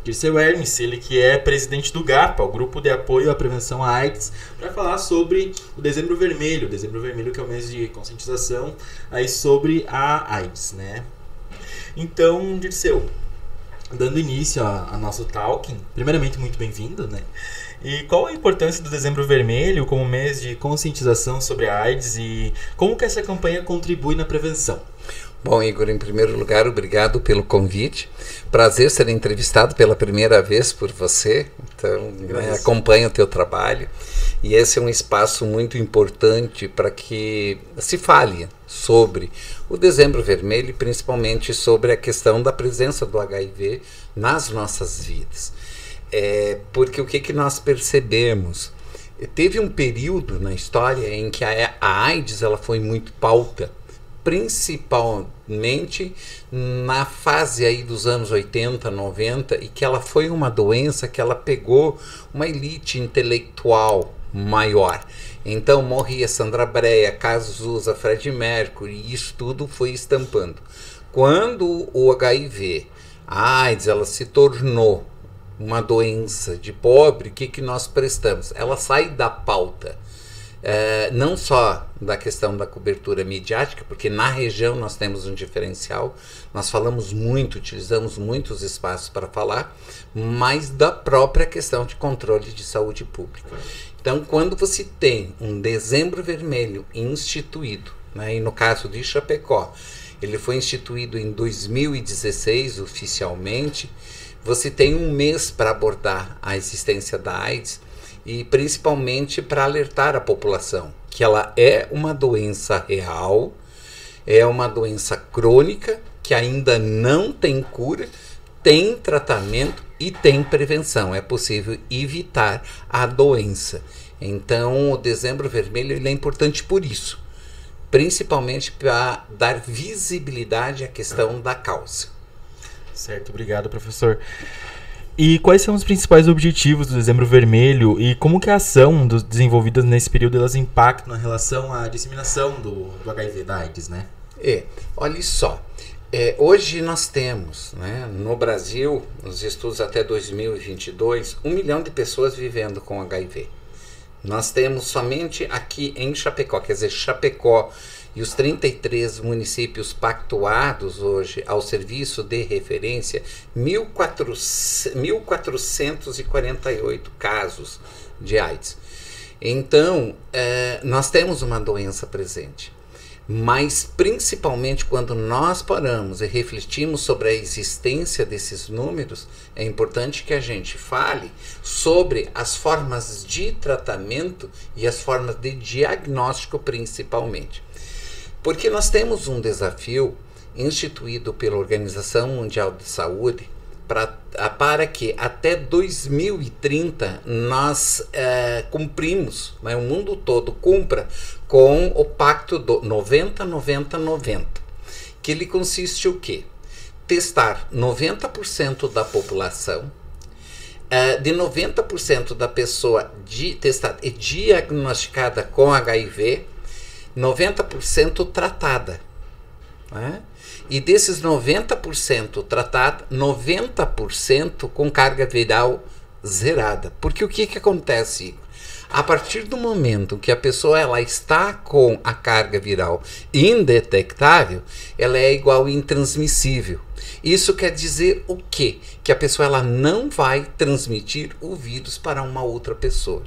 Dirceu Hermes, ele que é presidente do GAPA, o Grupo de Apoio à Prevenção à AIDS, para falar sobre o Dezembro Vermelho. O Dezembro Vermelho que é o mês de conscientização aí sobre a AIDS, né? Então, Dirceu, dando início a nosso talking, primeiramente muito bem-vindo, né? E qual a importância do Dezembro Vermelho como mês de conscientização sobre a AIDS e como que essa campanha contribui na prevenção? Bom, Igor, em primeiro lugar, obrigado pelo convite. Prazer ser entrevistado pela primeira vez por você. Então, acompanho o teu trabalho. E esse é um espaço muito importante para que se fale sobre o Dezembro Vermelho e principalmente sobre a questão da presença do HIV nas nossas vidas. Porque o que nós percebemos? Teve um período na história em que a AIDS ela foi muito pauta, principalmente na fase aí dos anos 80, 90, e que ela foi uma doença que ela pegou uma elite intelectual maior. Então morria Sandra Brea, Cazuza, Freddie Mercury, e isso tudo foi estampando. Quando o HIV, a AIDS, ela se tornou uma doença de pobre, o que nós prestamos? Ela sai da pauta. Não só da questão da cobertura midiática, porque na região nós temos um diferencial, nós falamos muito, utilizamos muitos espaços para falar, mas da própria questão de controle de saúde pública. Então, quando você tem um Dezembro Vermelho instituído, né, e no caso de Chapecó, ele foi instituído em 2016 oficialmente, você tem um mês para abordar a existência da AIDS, e principalmente para alertar a população que ela é uma doença real, é uma doença crônica, que ainda não tem cura, tem tratamento e tem prevenção. É possível evitar a doença. Então, o Dezembro Vermelho ele é importante por isso, principalmente para dar visibilidade à questão da causa. Certo, obrigado, professor. E quais são os principais objetivos do Dezembro Vermelho e como que a ação desenvolvidas nesse período elas impactam na relação à disseminação do HIV, da AIDS, né? Olha só, hoje nós temos, né, no Brasil, nos estudos até 2022, 1 milhão de pessoas vivendo com HIV. Nós temos somente aqui em Chapecó, quer dizer, Chapecó e os 33 municípios pactuados hoje ao serviço de referência, 1.448 casos de AIDS. Então, nós temos uma doença presente. Mas, principalmente, quando nós paramos e refletimos sobre a existência desses números, é importante que a gente fale sobre as formas de tratamento e as formas de diagnóstico, principalmente. Porque nós temos um desafio instituído pela Organização Mundial de Saúde para que até 2030 nós cumprimos, né, o mundo todo cumpra com o pacto do 90-90-90, que ele consiste o quê? Testar 90% da população, de 90% da pessoa testada e diagnosticada com HIV, 90% tratada, né? E desses 90% tratada, 90% com carga viral zerada. Porque o que acontece, Igor? A partir do momento que a pessoa ela está com a carga viral indetectável, ela é igual intransmissível. Isso quer dizer o quê? Que a pessoa ela não vai transmitir o vírus para uma outra pessoa.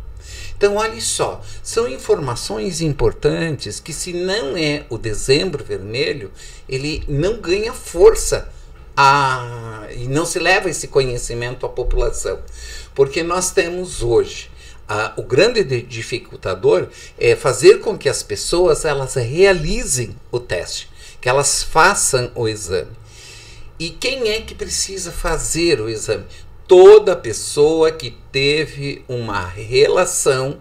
Então, olha só, são informações importantes que, se não é o Dezembro Vermelho, ele não ganha força e não se leva esse conhecimento à população. Porque nós temos hoje, o grande dificultador é fazer com que as pessoas elas realizem o teste, que elas façam o exame. E quem é que precisa fazer o exame? Toda pessoa que teve uma relação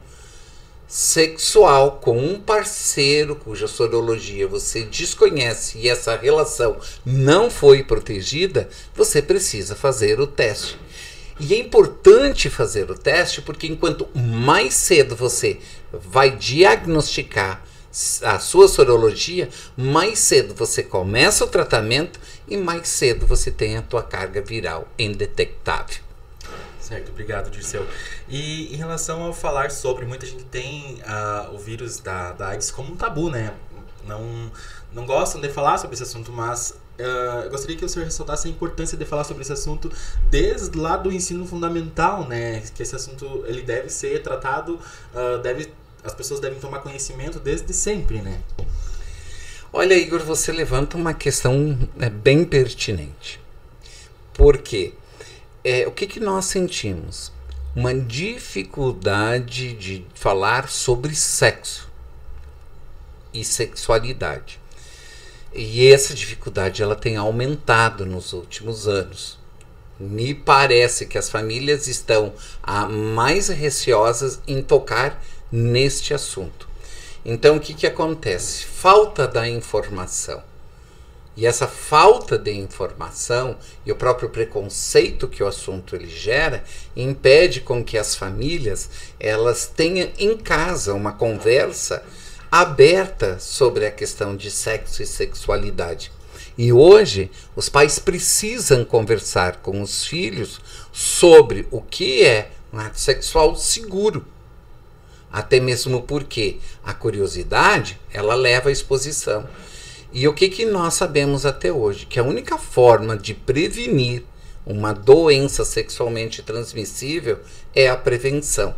sexual com um parceiro cuja sorologia você desconhece e essa relação não foi protegida, você precisa fazer o teste. E é importante fazer o teste porque enquanto mais cedo você vai diagnosticar, a sua sorologia, mais cedo você começa o tratamento e mais cedo você tem a tua carga viral indetectável. Certo, obrigado, Dirceu. E em relação ao falar sobre, muita gente tem o vírus da AIDS como um tabu, né? Não gostam de falar sobre esse assunto, mas eu gostaria que o senhor ressaltasse a importância de falar sobre esse assunto desde lá do ensino fundamental, né? Que esse assunto ele deve ser tratado, as pessoas devem tomar conhecimento desde sempre, né? Olha, Igor, você levanta uma questão bem pertinente. Por quê? O que nós sentimos? Uma dificuldade de falar sobre sexo e sexualidade. E essa dificuldade ela tem aumentado nos últimos anos. Me parece que as famílias estão mais receosas em tocar neste assunto. Então, o que acontece? Falta da informação. E essa falta de informação e o próprio preconceito que o assunto ele gera impede com que as famílias elas tenham em casa uma conversa aberta sobre a questão de sexo e sexualidade. E hoje os pais precisam conversar com os filhos sobre o que é um ato sexual seguro. Até mesmo porque a curiosidade ela leva à exposição. E o que nós sabemos até hoje? Que a única forma de prevenir uma doença sexualmente transmissível é a prevenção.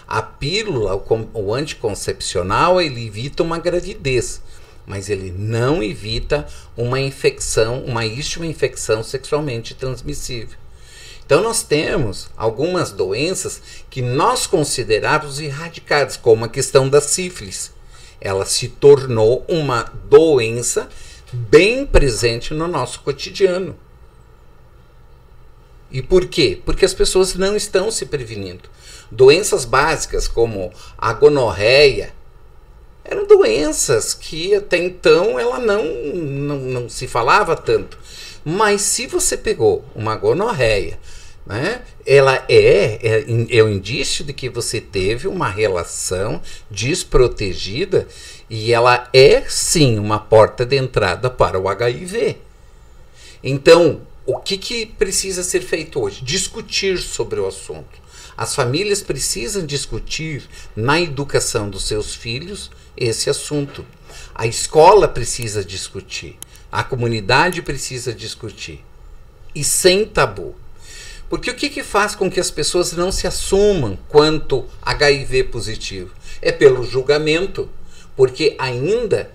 A pílula, o anticoncepcional, ele evita uma gravidez, mas ele não evita uma infecção, uma infecção sexualmente transmissível. Então nós temos algumas doenças que nós considerávamos erradicadas, como a questão da sífilis. Ela se tornou uma doença bem presente no nosso cotidiano. E por quê? Porque as pessoas não estão se prevenindo. Doenças básicas como a gonorreia eram doenças que até então ela não se falava tanto. Mas se você pegou uma gonorreia, né, ela é o indício de que você teve uma relação desprotegida e ela é sim uma porta de entrada para o HIV. Então, o que precisa ser feito hoje? Discutir sobre o assunto. As famílias precisam discutir na educação dos seus filhos esse assunto. A escola precisa discutir. A comunidade precisa discutir. E sem tabu. Porque o que faz com que as pessoas não se assumam quanto HIV positivo? É pelo julgamento. Porque ainda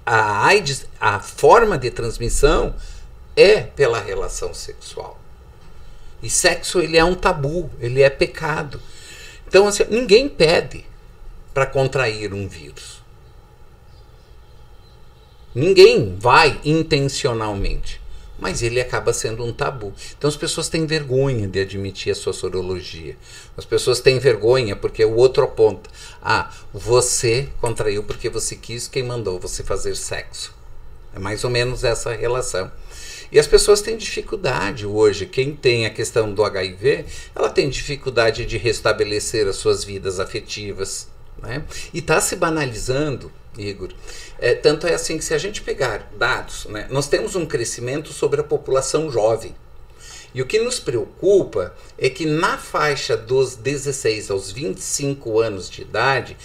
a AIDS, a forma de transmissão é pela relação sexual. E sexo ele é um tabu, ele é pecado. Então assim, ninguém pede para contrair um vírus. Ninguém vai intencionalmente. Mas ele acaba sendo um tabu. Então as pessoas têm vergonha de admitir a sua sorologia. As pessoas têm vergonha porque o outro aponta. Você contraiu porque você quis, quem mandou você fazer sexo. É mais ou menos essa relação. E as pessoas têm dificuldade hoje. Quem tem a questão do HIV, ela tem dificuldade de restabelecer as suas vidas afetivas, né? E está se banalizando, Igor. Tanto é assim que se a gente pegar dados, né, nós temos um crescimento sobre a população jovem. E o que nos preocupa é que na faixa dos 16 aos 25 anos de idade,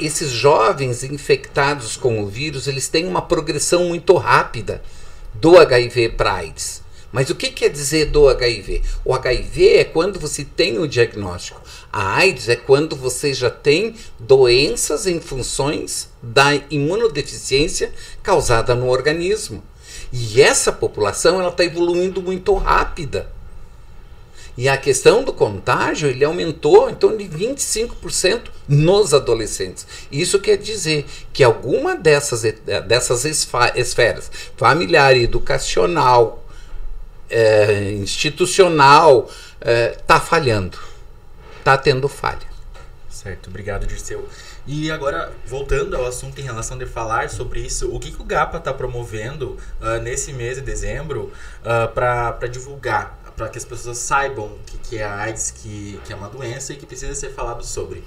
esses jovens infectados com o vírus, eles têm uma progressão muito rápida do HIV para AIDS. Mas o que quer dizer do HIV? O HIV é quando você tem o diagnóstico. A AIDS é quando você já tem doenças em funções da imunodeficiência causada no organismo. E essa população ela está evoluindo muito rápida. E a questão do contágio ele aumentou em torno de 25% nos adolescentes. Isso quer dizer que alguma dessas esferas, familiar, educacional, institucional, está falhando, está tendo falha. Certo, obrigado, Dirceu. E agora, voltando ao assunto em relação de falar sobre isso, o que o GAPA está promovendo nesse mês de dezembro para divulgar para que as pessoas saibam que é a AIDS, que é uma doença e que precisa ser falado sobre.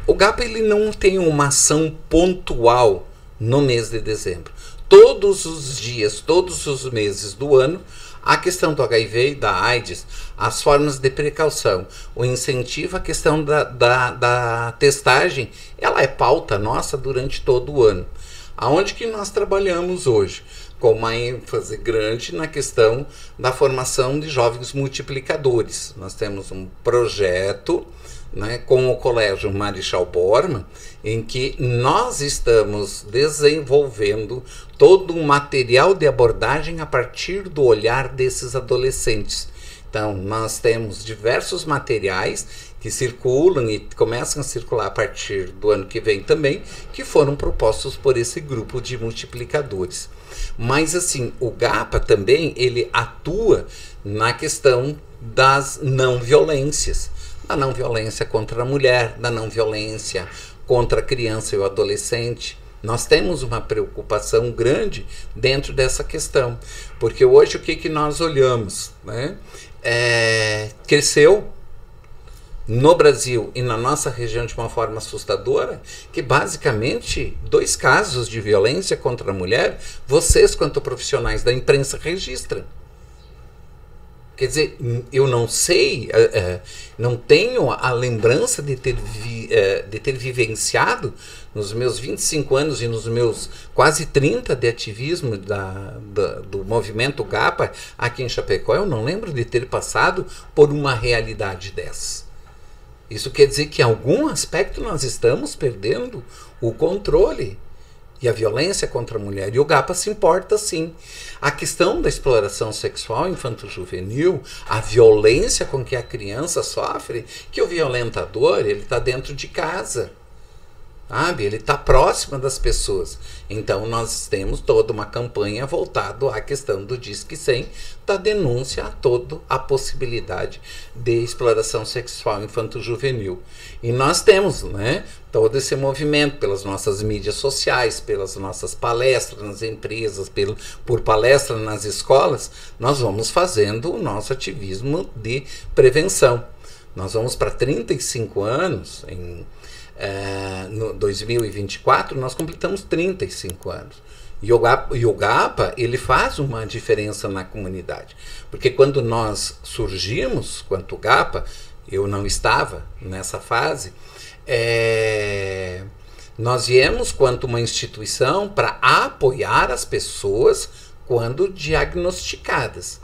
O GAPA ele não tem uma ação pontual no mês de dezembro. Todos os dias, todos os meses do ano, a questão do HIV e da AIDS, as formas de precaução, o incentivo à questão da testagem, ela é pauta nossa durante todo o ano. Aonde que nós trabalhamos hoje? Com uma ênfase grande na questão da formação de jovens multiplicadores. Nós temos um projeto, né, com o Colégio Marechal Bormann, em que nós estamos desenvolvendo todo um material de abordagem a partir do olhar desses adolescentes. Então, nós temos diversos materiais que circulam e começam a circular a partir do ano que vem também, que foram propostos por esse grupo de multiplicadores. Mas, assim, o GAPA também, ele atua na questão das não violências. Da não violência contra a mulher, da não violência contra a criança e o adolescente. Nós temos uma preocupação grande dentro dessa questão, porque hoje o que nós olhamos, né? Cresceu no Brasil e na nossa região de uma forma assustadora, que basicamente 2 casos de violência contra a mulher, vocês quanto profissionais da imprensa registram. Quer dizer, eu não sei, não tenho a lembrança de ter vivenciado nos meus 25 anos e nos meus quase 30 de ativismo do movimento GAPA aqui em Chapecó, eu não lembro de ter passado por uma realidade dessa. Isso quer dizer que em algum aspecto nós estamos perdendo o controle. E a violência contra a mulher. E o GAPA se importa, sim. A questão da exploração sexual infanto-juvenil, a violência com que a criança sofre, que o violentador, ele está dentro de casa. Sabe? Ele está próximo das pessoas. Então, nós temos toda uma campanha voltada à questão do Disque 100, da denúncia a toda a possibilidade de exploração sexual infanto-juvenil. E nós temos, né, todo esse movimento pelas nossas mídias sociais, pelas nossas palestras nas empresas, por palestras nas escolas, nós vamos fazendo o nosso ativismo de prevenção. Nós vamos para 35 anos, no 2024, nós completamos 35 anos. E o GAPA, ele faz uma diferença na comunidade. Porque quando nós surgimos, quanto GAPA, eu não estava nessa fase, nós viemos quanto uma instituição para apoiar as pessoas quando diagnosticadas.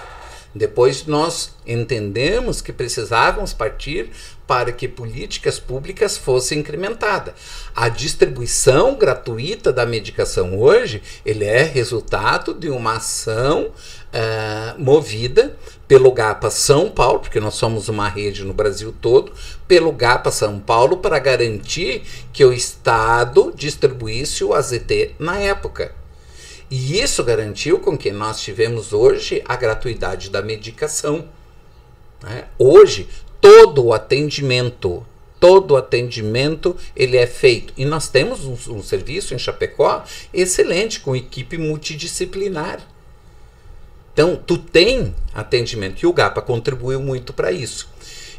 Depois nós entendemos que precisávamos partir para que políticas públicas fossem incrementadas. A distribuição gratuita da medicação hoje, ele é resultado de uma ação movida pelo GAPA São Paulo, porque nós somos uma rede no Brasil todo, pelo GAPA São Paulo, para garantir que o Estado distribuísse o AZT na época. E isso garantiu com que nós tivemos hoje a gratuidade da medicação. Né? Hoje, todo o atendimento ele é feito. E nós temos um serviço em Chapecó excelente, com equipe multidisciplinar. Então, tu tem atendimento, e o GAPA contribuiu muito para isso.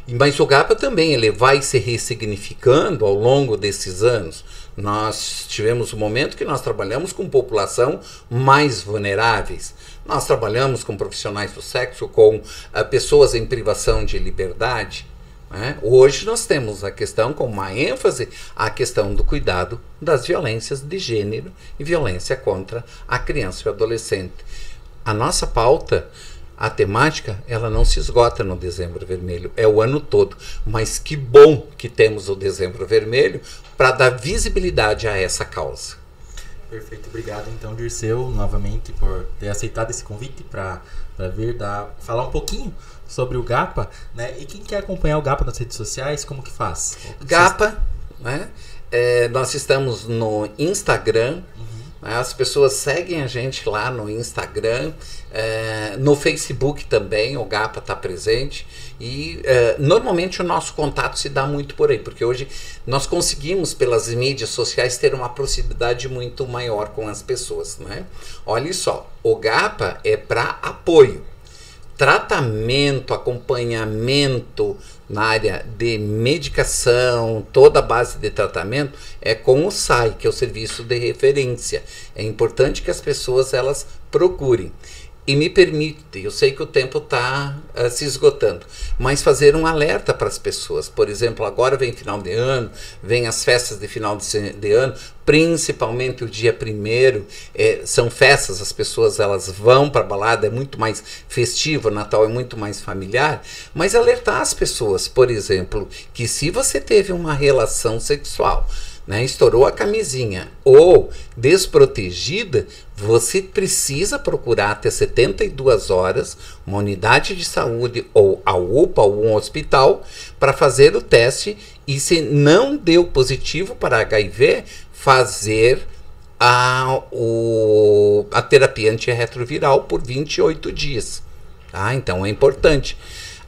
Mas o GAPA também ele vai se ressignificando ao longo desses anos. Nós tivemos um momento que nós trabalhamos com população mais vulneráveis. Nós trabalhamos com profissionais do sexo, com pessoas em privação de liberdade. Né? Hoje nós temos a questão com uma ênfase a questão do cuidado das violências de gênero e violência contra a criança e o adolescente. A nossa pauta, a temática, ela não se esgota no Dezembro Vermelho, é o ano todo. Mas que bom que temos o Dezembro Vermelho para dar visibilidade a essa causa. Perfeito, obrigado então, Dirceu, novamente por ter aceitado esse convite para vir falar um pouquinho sobre o GAPA, né? E quem quer acompanhar o GAPA nas redes sociais, como que faz? GAPA, né? Nós estamos no Instagram. As pessoas seguem a gente lá no Instagram, no Facebook também, o GAPA está presente. E normalmente o nosso contato se dá muito por aí, porque hoje nós conseguimos, pelas mídias sociais, ter uma proximidade muito maior com as pessoas. Né? Olha só, o GAPA é para apoio. tratamento, acompanhamento na área de medicação, toda a base de tratamento é com o SAI, que é o serviço de referência. É importante que as pessoas elas procurem. E me permite, eu sei que o tempo está se esgotando, mas fazer um alerta para as pessoas. Por exemplo, agora vem final de ano, vem as festas de final de ano, principalmente o dia 1º, são festas, as pessoas elas vão para a balada, é muito mais festivo, o Natal é muito mais familiar, mas alertar as pessoas, por exemplo, que se você teve uma relação sexual, né, estourou a camisinha ou desprotegida, você precisa procurar até 72 horas uma unidade de saúde ou a UPA ou um hospital para fazer o teste e se não deu positivo para HIV, fazer a terapia antirretroviral por 28 dias. Tá? Então é importante.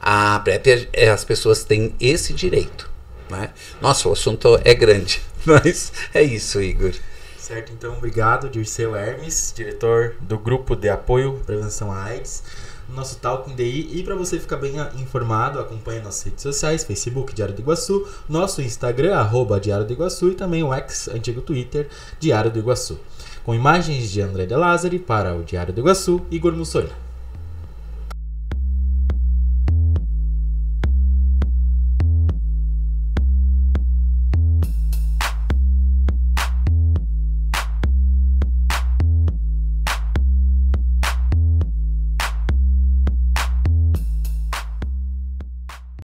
A PrEP, as pessoas têm esse direito. Né? Nossa, o assunto é grande, mas é isso, Igor. Certo, então obrigado, Dirceu Hermes, diretor do Grupo de Apoio à Prevenção à AIDS, nosso Talk in DI. E para você ficar bem informado, acompanhe nossas redes sociais, Facebook Diário do Iguaçu, nosso Instagram, @Diário do Iguaçu, e também o antigo Twitter, Diário do Iguaçu. Com imagens de André De Lázari para o Diário do Iguaçu, Igor Mussolini.